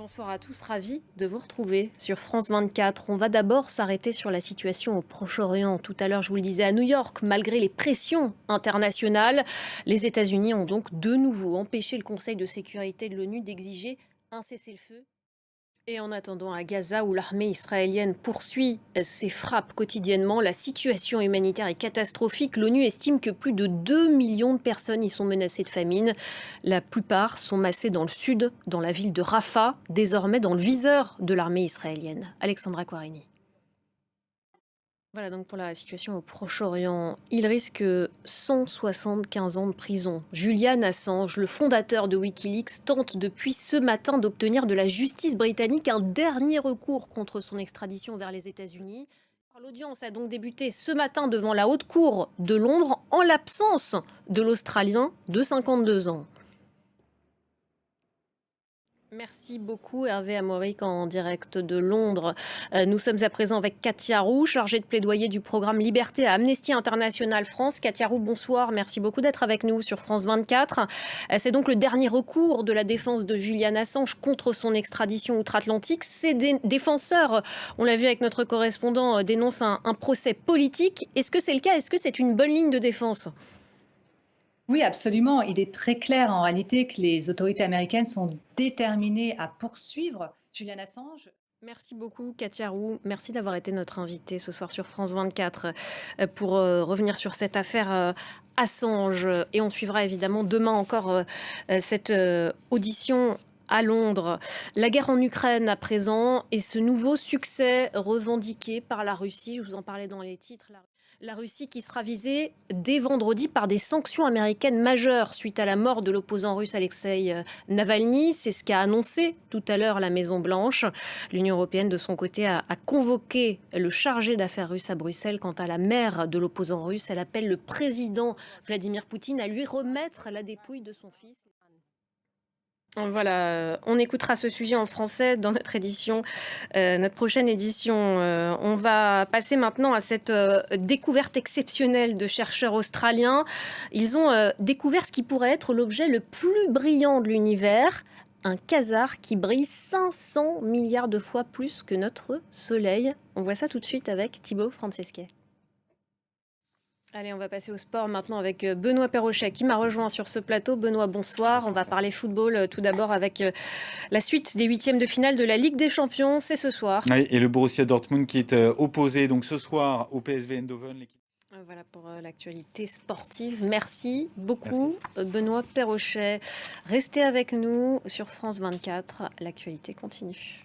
Bonsoir à tous, ravi de vous retrouver sur France 24. On va d'abord s'arrêter sur la situation au Proche-Orient. Tout à l'heure, je vous le disais, à New York, malgré les pressions internationales, les États-Unis ont donc de nouveau empêché le Conseil de sécurité de l'ONU d'exiger un cessez-le-feu. Et en attendant, à Gaza, où l'armée israélienne poursuit ses frappes quotidiennement, la situation humanitaire est catastrophique. L'ONU estime que plus de 2 millions de personnes y sont menacées de famine. La plupart sont massées dans le sud, dans la ville de Rafah, désormais dans le viseur de l'armée israélienne. Alexandra Quarini. Voilà donc pour la situation au Proche-Orient. Il risque 175 ans de prison. Julian Assange, le fondateur de Wikileaks, tente depuis ce matin d'obtenir de la justice britannique un dernier recours contre son extradition vers les États-Unis. L'audience a donc débuté ce matin devant la Haute Cour de Londres en l'absence de l'Australien de 52 ans. Merci beaucoup Hervé Amoric en direct de Londres. Nous sommes à présent avec Katia Roux, chargée de plaidoyer du programme Liberté à Amnesty International France. Katia Roux, bonsoir. Merci beaucoup d'être avec nous sur France 24. C'est donc le dernier recours de la défense de Julian Assange contre son extradition outre-Atlantique. Ces défenseurs, on l'a vu avec notre correspondant, dénoncent un procès politique. Est-ce que c'est le cas? Est-ce que c'est une bonne ligne de défense? Oui, absolument. Il est très clair en réalité que les autorités américaines sont déterminées à poursuivre Julian Assange. Merci beaucoup Katia Roux. Merci d'avoir été notre invitée ce soir sur France 24 pour revenir sur cette affaire Assange. Et on suivra évidemment demain encore cette audition à Londres. La guerre en Ukraine à présent et ce nouveau succès revendiqué par la Russie. Je vous en parlais dans les titres. La Russie qui sera visée dès vendredi par des sanctions américaines majeures suite à la mort de l'opposant russe Alexei Navalny. C'est ce qu'a annoncé tout à l'heure la Maison-Blanche. L'Union européenne, de son côté, a convoqué le chargé d'affaires russe à Bruxelles. Quant à la mère de l'opposant russe, elle appelle le président Vladimir Poutine à lui remettre la dépouille de son fils. Voilà, on écoutera ce sujet en français dans notre édition, notre prochaine édition. On va passer maintenant à cette découverte exceptionnelle de chercheurs australiens. Ils ont découvert ce qui pourrait être l'objet le plus brillant de l'univers, un quasar qui brille 500 milliards de fois plus que notre Soleil. On voit ça tout de suite avec Thibaut Francesquet. Allez, on va passer au sport maintenant avec Benoît Perrochet qui m'a rejoint sur ce plateau. Benoît, bonsoir. On va parler football tout d'abord avec la suite des huitièmes de finale de la Ligue des Champions. C'est ce soir. Oui, et le Borussia Dortmund qui est opposé donc ce soir au PSV Eindhoven. Voilà pour l'actualité sportive. Merci beaucoup Benoît Perrochet. Restez avec nous sur France 24. L'actualité continue.